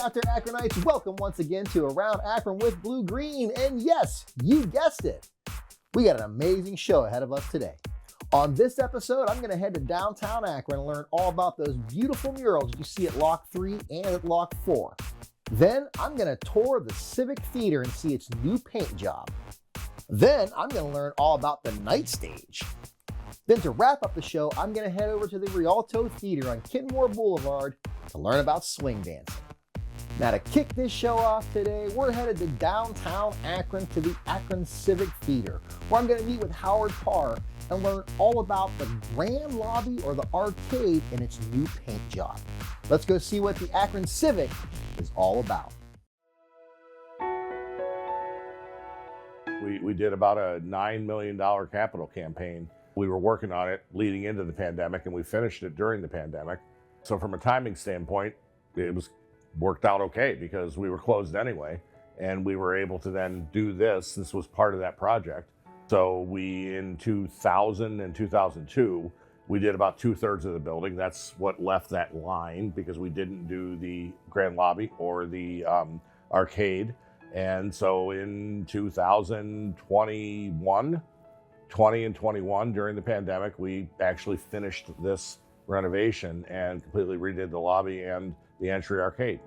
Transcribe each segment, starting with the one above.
out there, Akronites. Welcome once again to Around Akron with Blue Green. And yes, you guessed it. We got an amazing show ahead of us today. On this episode, I'm going to head to downtown Akron and learn all about those beautiful murals you see at Lock 3 and at Lock 4. Then I'm going to tour the Civic Theater and see its new paint job. Then I'm going to learn all about the night stage. Then to wrap up the show, I'm going to head over to the Rialto Theater on Kenmore Boulevard to learn about swing dancing. Now to kick this show off today, we're headed to downtown Akron to the Akron Civic Theater, where I'm going to meet with Howard Parr and learn all about the Grand Lobby or the arcade and its new paint job. Let's go see what the Akron Civic is all about. We did about a $9 million capital campaign. We were working on it leading into the pandemic, and we finished it during the pandemic. So from a timing standpoint, it was worked out okay because we were closed anyway, and we were able to then do this. This was part of that project. So we, in 2000 and 2002, we did about 2/3 of the building. That's what left that line because we didn't do the Grand Lobby or the arcade. And so in 2021, 20 and 21, during the pandemic, we actually finished this renovation and completely redid the lobby and the entry arcade.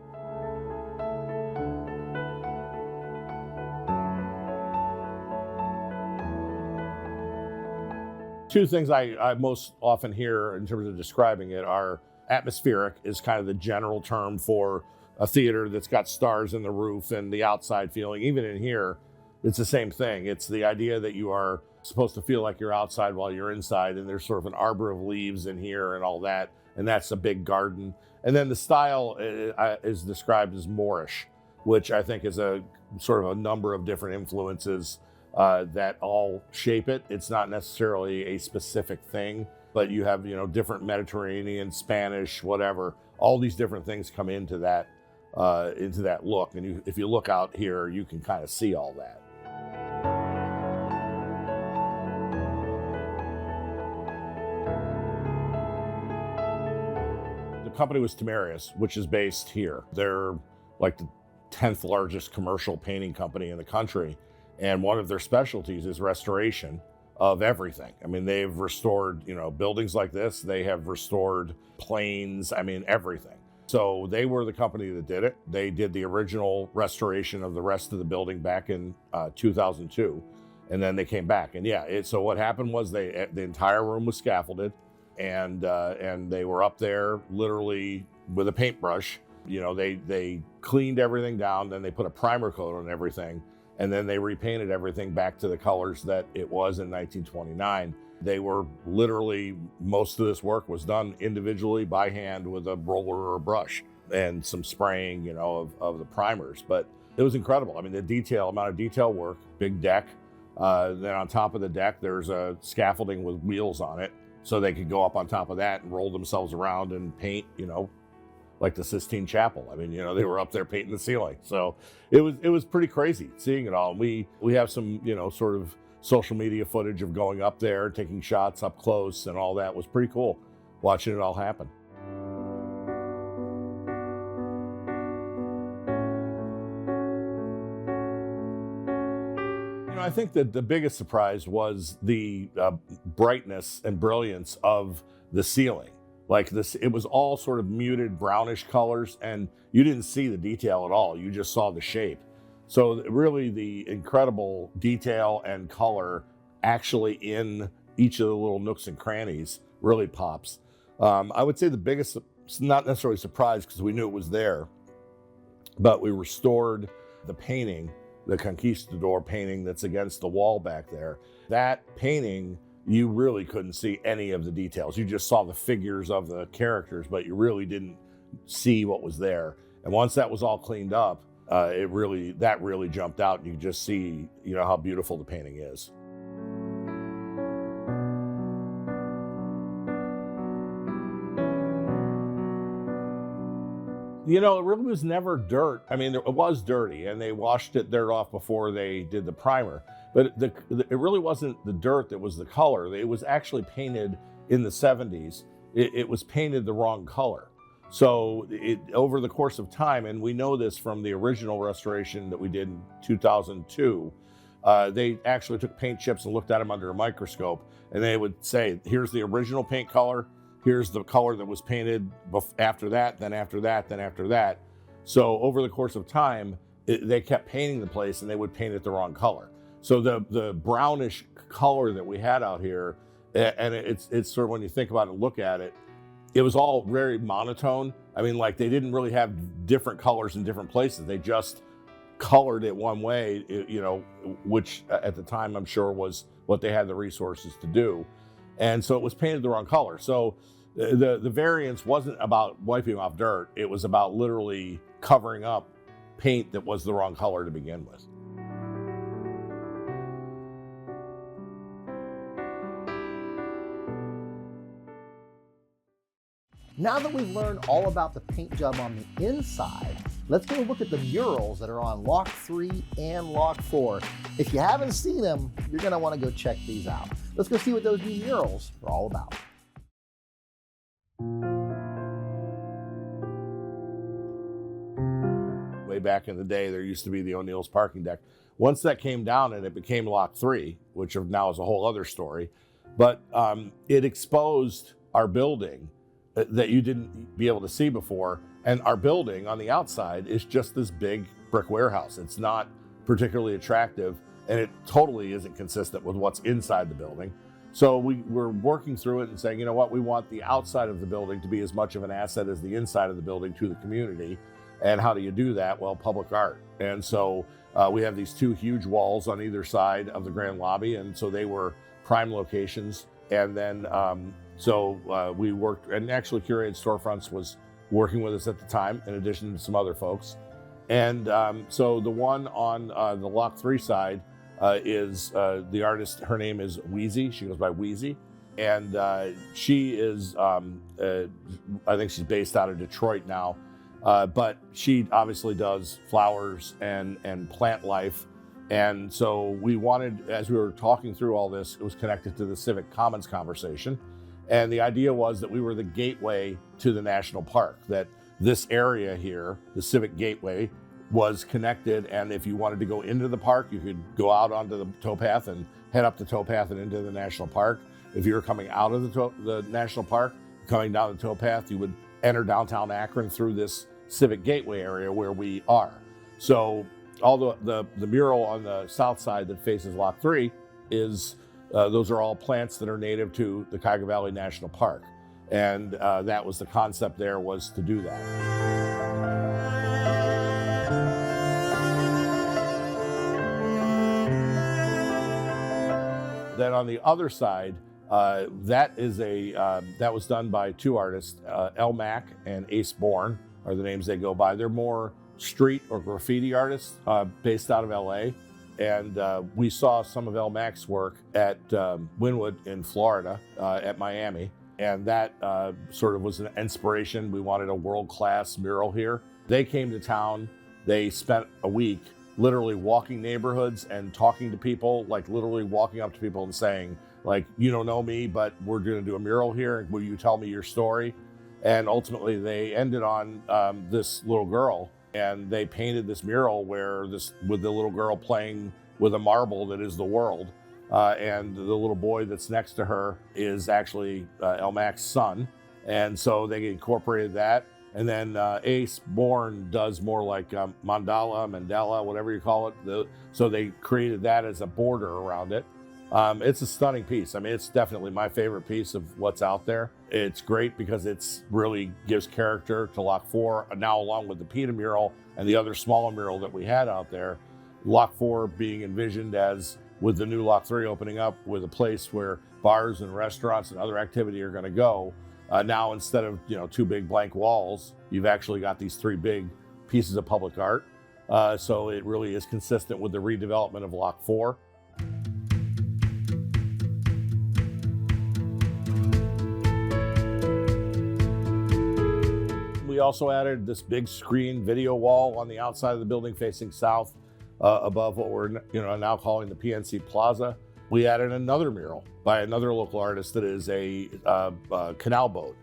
Two things I most often hear in terms of describing it are atmospheric is kind of the general term for a theater that's got stars in the roof and the outside feeling. Even in here, it's the same thing. It's the idea that you are supposed to feel like you're outside while you're inside, and there's sort of an arbor of leaves in here and all that, and that's a big garden. And then the style is described as Moorish, which I think is a sort of a number of different influences that all shape it. It's not necessarily a specific thing, but you have, different Mediterranean, Spanish, whatever. All these different things come into that look. And if you look out here, you can kind of see all that. The company was Tamarius, which is based here. They're like the 10th largest commercial painting company in the country. And one of their specialties is restoration of everything. I mean, they've restored, buildings like this. They have restored planes. I mean, everything. So they were the company that did it. They did the original restoration of the rest of the building back in 2002. And then they came back. And so what happened was the entire room was scaffolded. And they were up there literally with a paintbrush. They cleaned everything down, then they put a primer coat on everything, and then they repainted everything back to the colors that it was in 1929. They were literally, most of this work was done individually by hand with a roller or a brush and some spraying, of the primers. But it was incredible. I mean, the amount of detail work, big deck. Then on top of the deck, there's a scaffolding with wheels on it. So they could go up on top of that and roll themselves around and paint, like the Sistine Chapel. I mean, they were up there painting the ceiling. So it was pretty crazy seeing it all. We have some, sort of social media footage of going up there, taking shots up close and all that. Was pretty cool watching it all happen. I think that the biggest surprise was the brightness and brilliance of the ceiling. Like this, it was all sort of muted brownish colors, and you didn't see the detail at all. You just saw the shape. So really the incredible detail and color actually in each of the little nooks and crannies really pops. I would say the biggest, not necessarily surprise because we knew it was there, but we restored the painting, the Conquistador painting that's against the wall back there. That painting, you really couldn't see any of the details. You just saw the figures of the characters, but you really didn't see what was there. And once that was all cleaned up, that really jumped out, and you just see, how beautiful the painting is. It really was never dirt. I mean, it was dirty, and they washed dirt off before they did the primer. But it really wasn't the dirt that was the color. It was actually painted in the 70s. It was painted the wrong color. So over the course of time, and we know this from the original restoration that we did in 2002, they actually took paint chips and looked at them under a microscope, and they would say, here's the original paint color, here's the color that was painted after that, then after that, then after that. So over the course of time, they kept painting the place, and they would paint it the wrong color. So the brownish color that we had out here, and it's sort of, when you think about it and look at it, it was all very monotone. I mean, like, they didn't really have different colors in different places. They just colored it one way, you know, which at the time I'm sure was what they had the resources to do. And so it was painted the wrong color. So the variance wasn't about wiping off dirt. It was about literally covering up paint that was the wrong color to begin with. Now that we've learned all about the paint job on the inside, let's go look at the murals that are on Lock 3 and Lock 4. If you haven't seen them, you're gonna wanna go check these out. Let's go see what those new murals are all about. Way back in the day, there used to be the O'Neill's parking deck. Once that came down and it became Lock 3, which now is a whole other story, but it exposed our building that you didn't be able to see before. And our building on the outside is just this big brick warehouse. It's not particularly attractive, and it totally isn't consistent with what's inside the building. So we were working through it and saying, you know what, we want the outside of the building to be as much of an asset as the inside of the building to the community. And how do you do that? Well, public art. And so we have these two huge walls on either side of the grand lobby, and so they were prime locations. And then we worked, and actually Curated Storefronts was working with us at the time, in addition to some other folks. And so the one on the Lock 3 side is the artist, her name is Wheezy. She goes by Wheezy. And she is, I think she's based out of Detroit now, but she obviously does flowers and plant life. And so we wanted, as we were talking through all this, it was connected to the Civic Commons conversation. And the idea was that we were the gateway to the national park, that this area here, the Civic Gateway, was connected. And if you wanted to go into the park, you could go out onto the towpath and head up the towpath and into the national park. If you were coming out of the national park, coming down the towpath, you would enter downtown Akron through this Civic Gateway area where we are. So all the mural on the south side that faces Lock 3 is, those are all plants that are native to the Cuyahoga Valley National Park. And that was the concept there, was to do that. Then on the other side, that was done by two artists, El Mac and Ace Bourne are the names they go by. They're more street or graffiti artists based out of LA. And we saw some of El Mac's work at Wynwood in Florida, at Miami. And that sort of was an inspiration. We wanted a world-class mural here. They came to town. They spent a week literally walking neighborhoods and talking to people, like literally walking up to people and saying, like, you don't know me, but we're gonna do a mural here. Will you tell me your story? And ultimately they ended on this little girl, and they painted this mural with the little girl playing with a marble that is the world. And the little boy that's next to her is actually El Mac's son. And so they incorporated that. And then Ace Bourne does more like Mandela, whatever you call it. So they created that as a border around it. It's a stunning piece. I mean, it's definitely my favorite piece of what's out there. It's great because it's really gives character to Lock 4, now along with the PETA mural and the other smaller mural that we had out there. Lock 4 being envisioned as, with the new Lock 3 opening up, with a place where bars and restaurants and other activity are going to go. Now, instead of two big blank walls, you've actually got these three big pieces of public art. So it really is consistent with the redevelopment of Lock 4. We also added this big screen video wall on the outside of the building facing south, above what we're now calling the PNC Plaza. We added another mural by another local artist that is a canal boat.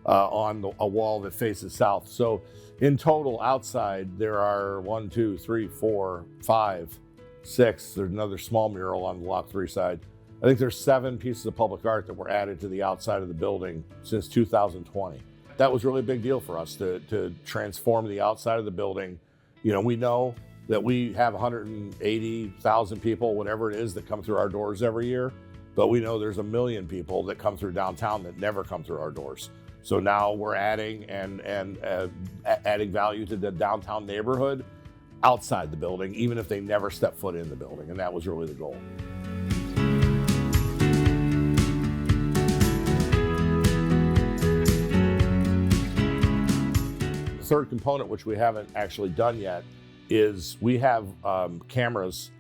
a wall that faces south. So in total outside, there are 1, 2, 3, 4, 5, 6. There's another small mural on the Lot 3 side. I think there's 7 pieces of public art that were added to the outside of the building since 2020. That was really a big deal for us to transform the outside of the building. You know, we know that we have 180,000 people, whatever it is, that come through our doors every year, but we know there's 1 million people that come through downtown that never come through our doors. So now we're adding adding value to the downtown neighborhood outside the building, even if they never step foot in the building, and that was really the goal. The third component, which we haven't actually done yet, is we have cameras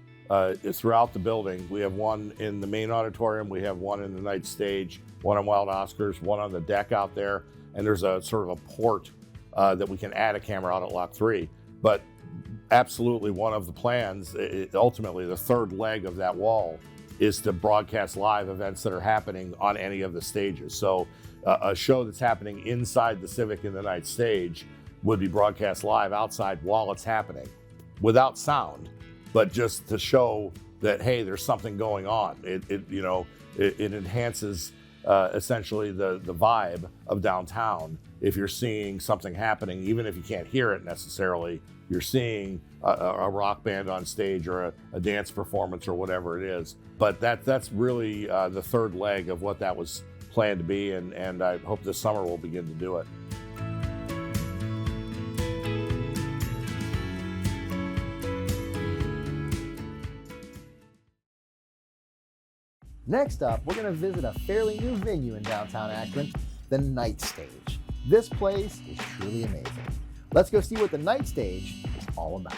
throughout the building. We have one in the main auditorium, we have one in the night stage, one on Wild Oscars, one on the deck out there, and there's a sort of a port that we can add a camera out at Lot 3. But absolutely one of the plans, ultimately the third leg of that wall, is to broadcast live events that are happening on any of the stages. So a show that's happening inside the Civic in the night stage would be broadcast live outside while it's happening, without sound, but just to show that, hey, there's something going on. It enhances essentially the vibe of downtown. If you're seeing something happening, even if you can't hear it necessarily, you're seeing a rock band on stage or a dance performance or whatever it is. But that's really the third leg of what that was planned to be, and I hope this summer we'll begin to do it. Next up, we're going to visit a fairly new venue in downtown Akron, the Night Stage. This place is truly amazing. Let's go see what the Night Stage is all about.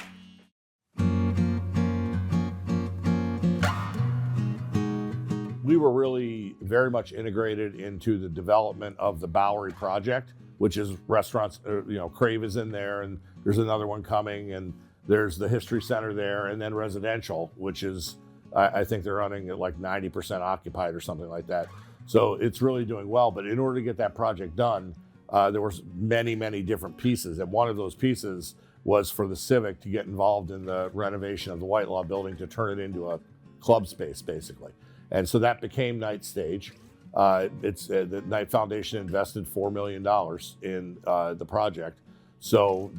We were really very much integrated into the development of the Bowery project, which is restaurants. Crave is in there, and there's another one coming, and there's the History Center there, and then residential, which is, I think they're running at like 90% occupied or something like that. So it's really doing well. But in order to get that project done, there were many, many different pieces. And one of those pieces was for the Civic to get involved in the renovation of the Whitelaw building to turn it into a club space, basically. And so that became Night Stage. The Knight Foundation invested $4 million in the project. So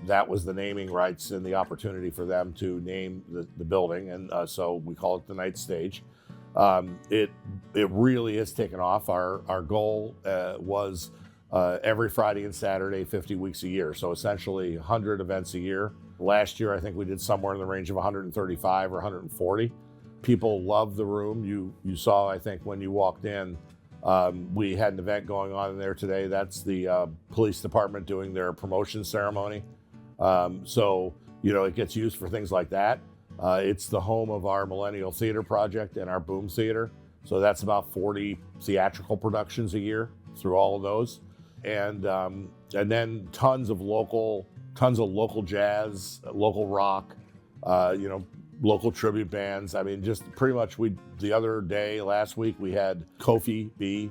that was the naming rights and the opportunity for them to name the building. And so we call it the Night Stage. It really has taken off. Our goal was every Friday and Saturday, 50 weeks a year. So essentially 100 events a year. Last year, I think we did somewhere in the range of 135 or 140. People love the room. You saw, I think, when you walked in, we had an event going on in there today. That's the police department doing their promotion ceremony. So it gets used for things like that. It's the home of our Millennial Theater Project and our Boom Theater. So that's about 40 theatrical productions a year through all of those. And then tons of local jazz, local rock, local tribute bands. I mean, just pretty much the other day, last week, we had Kofi B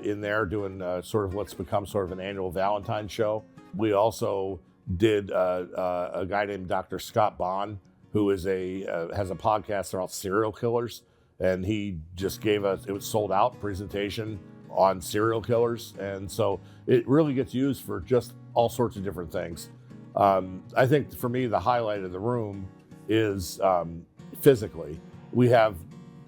in there doing sort of what's become sort of an annual Valentine's show. We also did a guy named Dr. Scott Bond, who is has a podcast about serial killers. And he just gave us, it was sold out presentation on serial killers. And so it really gets used for just all sorts of different things. I think for me, the highlight of the room is physically. We have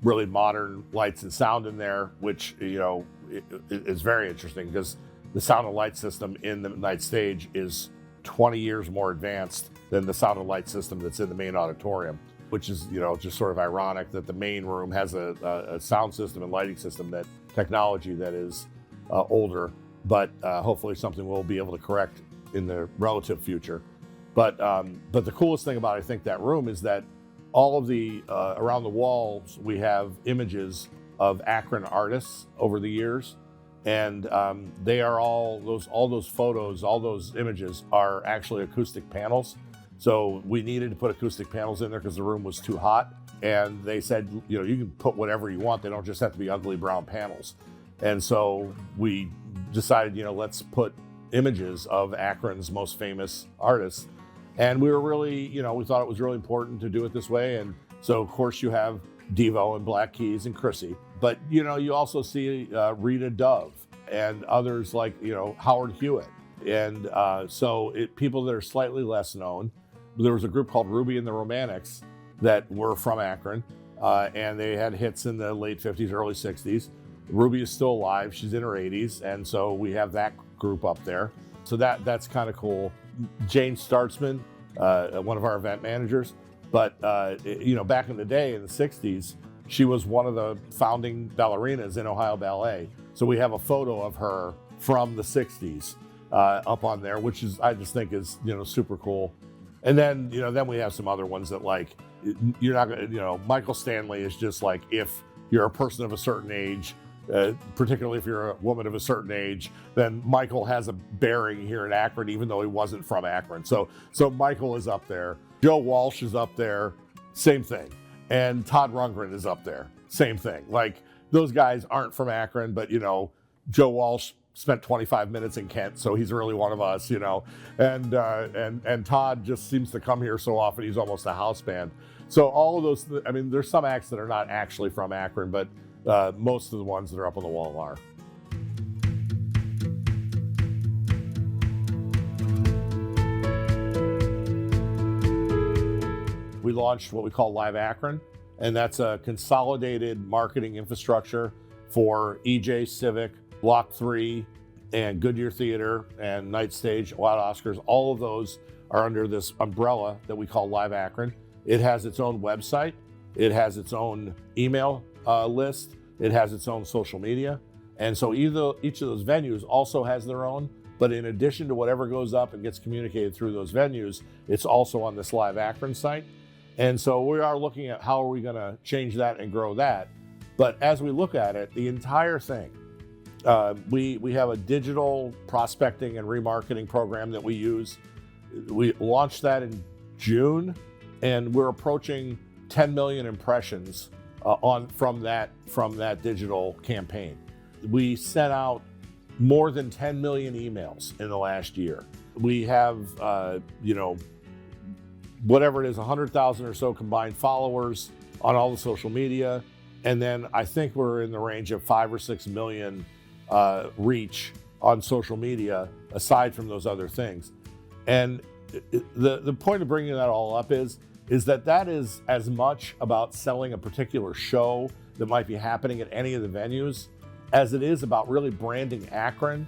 really modern lights and sound in there, which is very interesting because the sound and light system in the Night Stage is 20 years more advanced than the sound and light system that's in the main auditorium, which is just sort of ironic that the main room has a sound system and lighting system, that technology that is older, but hopefully something we'll be able to correct in the relative future. But the coolest thing about, I think, that room is that all of the around the walls we have images of Akron artists over the years, and they are all those photos, all those images are actually acoustic panels. So we needed to put acoustic panels in there because the room was too hot, and they said you can put whatever you want. They don't just have to be ugly brown panels. And so we decided, let's put images of Akron's most famous artists. And we were really, we thought it was really important to do it this way. And so, of course, you have Devo and Black Keys and Chrissy, but, you also see Rita Dove and others like, Howard Hewitt. And so people that are slightly less known. There was a group called Ruby and the Romantics that were from Akron, and they had hits in the late 50s, early 60s. Ruby is still alive. She's in her 80s, and so we have that group up there. So that's kind of cool. Jane Startzman, one of our event managers, but back in the day in the 60s, she was one of the founding ballerinas in Ohio Ballet. So we have a photo of her from the 60s up on there, which I just think is super cool. And then then we have some other ones that, like, you're not gonna, Michael Stanley is just like, if you're a person of a certain age, particularly if you're a woman of a certain age, then Michael has a bearing here in Akron, even though he wasn't from Akron. So Michael is up there. Joe Walsh is up there, same thing. And Todd Rundgren is up there, same thing. Like, those guys aren't from Akron, but Joe Walsh spent 25 minutes in Kent, so he's really one of us, and Todd just seems to come here so often, he's almost a house band. So all of those, there's some acts that are not actually from Akron, but most of the ones that are up on the wall are. We launched what we call Live Akron, and that's a consolidated marketing infrastructure for EJ Civic, Block 3, and Goodyear Theater, and Night Stage, Wild Oscars. All of those are under this umbrella that we call Live Akron. It has its own website. It has its own email list. It has its own social media. And so each of those venues also has their own, but in addition to whatever goes up and gets communicated through those venues, it's also on this Live Akron site. And so we are looking at how are we going to change that and grow that. But as we look at it, the entire thing, we have a digital prospecting and remarketing program that we use. We launched that in June, and we're approaching 10 million impressions from that digital campaign. We sent out more than 10 million emails in the last year. We have, whatever it is, 100,000 or so combined followers on all the social media. And then I think we're in the range of 5 or 6 million reach on social media, aside from those other things. And the point of bringing that all up is that is as much about selling a particular show that might be happening at any of the venues as it is about really branding Akron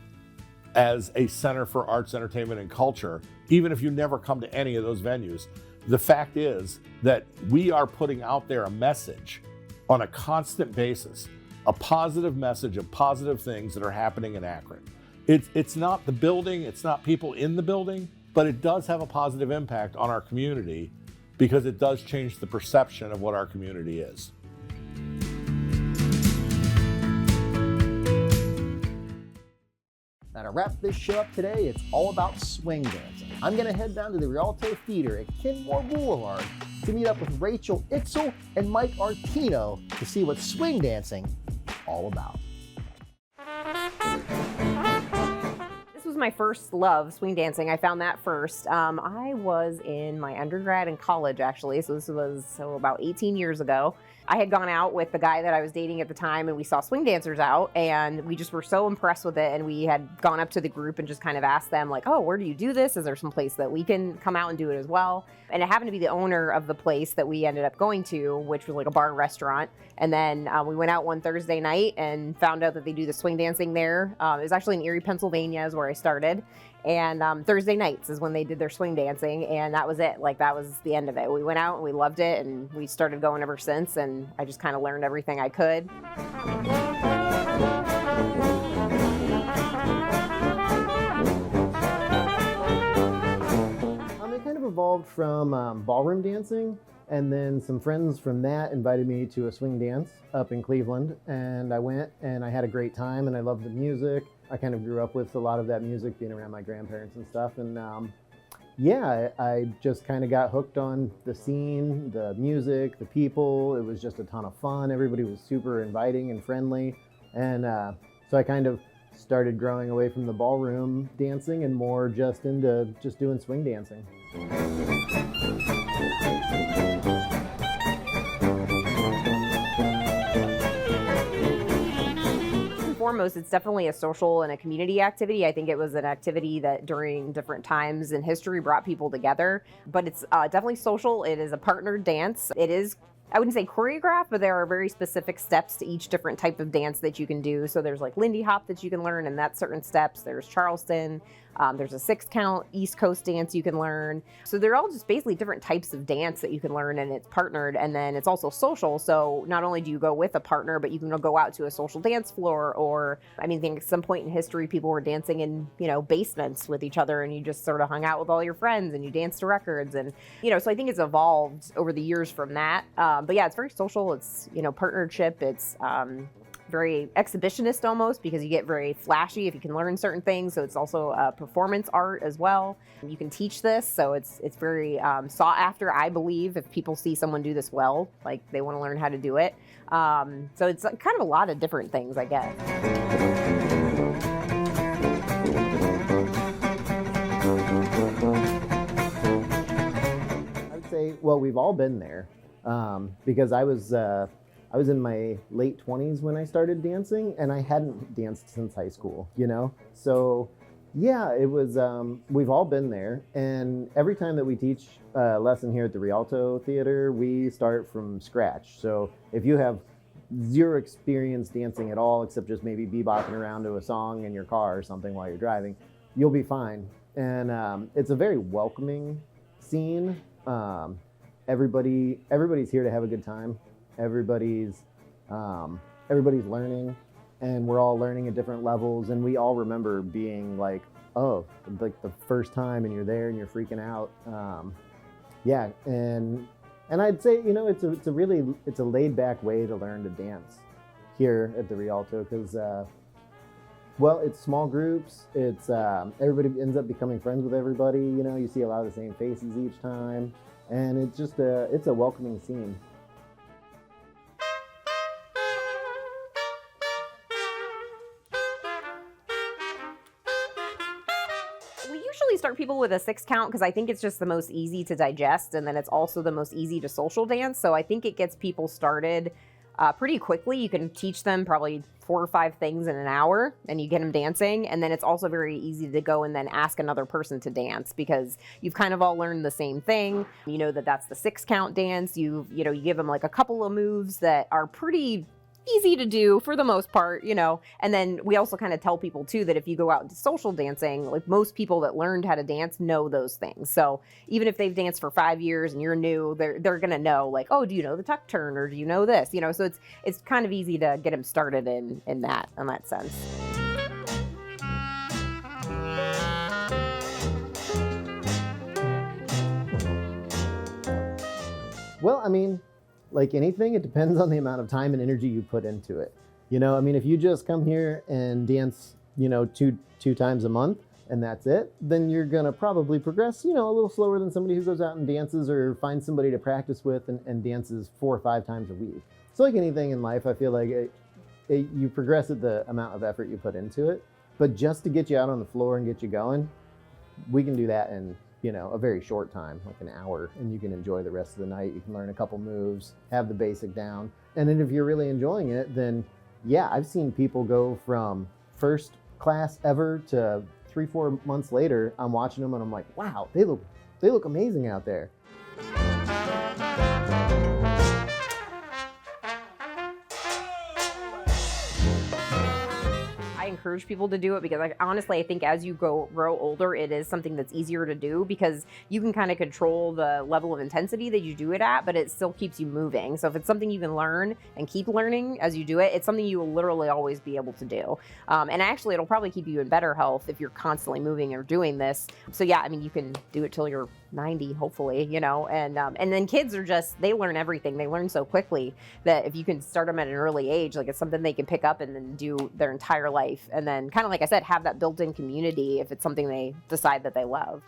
as a center for arts, entertainment, and culture, even if you never come to any of those venues. The fact is that we are putting out there a message on a constant basis, a positive message of positive things that are happening in Akron. It's not the building, it's not people in the building, but it does have a positive impact on our community because it does change the perception of what our community is. Now, to wrap this show up today, it's all about swing dancing. I'm going to head down to the Rialto Theater at Kenmore Boulevard to meet up with Rachel Itzel and Mike Artino to see what swing dancing is all about. This was my first love, swing dancing. I found that first. I was in my undergrad and college, actually, so this was about 18 years ago. I had gone out with the guy that I was dating at the time, and we saw swing dancers out, and we just were so impressed with it, and we had gone up to the group and just kind of asked them, like, oh, where do you do this? Is there some place that we can come out and do it as well? And it happened to be the owner of the place that we ended up going to, which was like a bar and restaurant. And then we went out one Thursday night and found out that they do the swing dancing there. It was actually in Erie, Pennsylvania is where I started. And Thursday nights is when they did their swing dancing, and that was it. Like, that was the end of it. We went out and we loved it, and we started going ever since, and I just kind of learned everything I could. It kind of evolved from ballroom dancing, and then some friends from that invited me to a swing dance up in Cleveland, and I went, and I had a great time, and I loved the music. I kind of grew up with a lot of that music, being around my grandparents and stuff, and yeah, I just kind of got hooked on the scene, the music, the people. It was just a ton of fun. Everybody was super inviting and friendly, and so So I kind of started growing away from the ballroom dancing and more just into just doing swing dancing. Foremost, it's definitely a social and a community activity. I think it was an activity that during different times in history brought people together, but it's definitely social. It is a partnered dance. It is, I wouldn't say choreographed, but there are very specific steps to each different type of dance that you can do. So there's like Lindy Hop that you can learn, and that's certain steps. There's Charleston. There's a 6-count East Coast dance you can learn. So they're all just basically different types of dance that you can learn, and it's partnered, and then it's also social. So not only do you go with a partner, but you can go out to a social dance floor, or I mean, I think at some point in history, people were dancing in, basements with each other, and you just sort of hung out with all your friends and you danced to records, and so I think it's evolved over the years from that. But yeah, it's very social. It's partnership. It's very exhibitionist almost, because you get very flashy if you can learn certain things. So it's also performance art as well. You can teach this, so it's very sought after, I believe, if people see someone do this well, like they want to learn how to do it. So it's kind of a lot of different things, I guess. I would say, well, we've all been there, because I was in my late 20s when I started dancing, and I hadn't danced since high school, So yeah, it was, we've all been there. And every time that we teach a lesson here at the Rialto Theater, we start from scratch. So if you have zero experience dancing at all, except just maybe bebopping around to a song in your car or something while you're driving, you'll be fine. And it's a very welcoming scene. Everybody's here to have a good time. Everybody's learning, and we're all learning at different levels, and we all remember being like, oh, like the first time, and you're there and you're freaking out. Yeah, and I'd say it's a laid back way to learn to dance here at the Rialto, because well, it's small groups. It's everybody ends up becoming friends with everybody. You see a lot of the same faces each time, and it's just it's a welcoming scene. We usually start people with a 6-count because I think it's just the most easy to digest, and then it's also the most easy to social dance. So I think it gets people started pretty quickly. You can teach them probably 4 or 5 things in an hour, and you get them dancing. And then it's also very easy to go and then ask another person to dance, because you've kind of all learned the same thing. You know that's the 6-count dance. You give them like a couple of moves that are pretty easy to do for the most part, and then we also kind of tell people too that if you go out into social dancing, like most people that learned how to dance know those things. So even if they've danced for 5 years and you're new, they're gonna know, like, oh, do you know the tuck turn, or do you know this? So it's kind of easy to get them started in that sense. Well, I mean, like anything, it depends on the amount of time and energy you put into it. If you just come here and dance, two times a month and that's it, then you're gonna probably progress, a little slower than somebody who goes out and dances or finds somebody to practice with and dances 4 or 5 times a week. So like anything in life, I feel like you progress at the amount of effort you put into it. But just to get you out on the floor and get you going, we can do that in a very short time, like an hour, and you can enjoy the rest of the night. You can learn a couple moves, have the basic down. And then if you're really enjoying it, then yeah, I've seen people go from first class ever to 3-4 months later. I'm watching them and I'm like, wow, they look amazing out there. I encourage people to do it because honestly, I think as you grow older, it is something that's easier to do because you can kind of control the level of intensity that you do it at, but it still keeps you moving. So if it's something you can learn and keep learning as you do it, it's something you will literally always be able to do. And actually, it'll probably keep you in better health if you're constantly moving or doing this. So yeah, I mean, you can do it till you're 90, hopefully, and then kids are they learn everything. They learn so quickly that if you can start them at an early age, like it's something they can pick up and then do their entire life. And then kind of like I said, have that built-in community if it's something they decide that they love.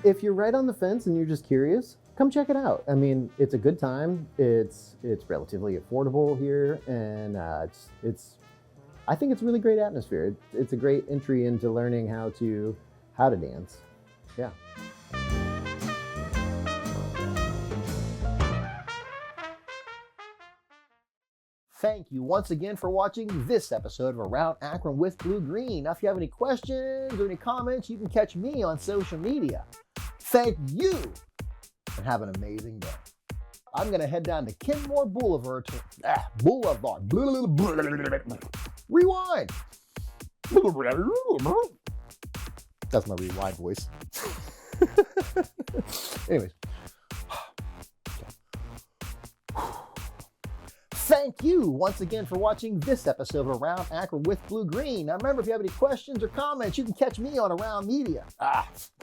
If you're right on the fence and you're just curious, come check it out. I mean, it's a good time. It's relatively affordable here, and I think it's a really great atmosphere. It's a great entry into learning how to dance. Yeah. Thank you once again for watching this episode of Around Akron with Blue Green. Now, if you have any questions or any comments, you can catch me on social media. Thank you, and have an amazing day. I'm going to head down to Kenmore Boulevard Rewind. That's my rewind voice. Anyways. Thank you once again for watching this episode of Around Akron with Blue Green. Now remember, if you have any questions or comments, you can catch me on Around Media.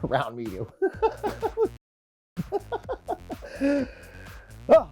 Around Media. Oh,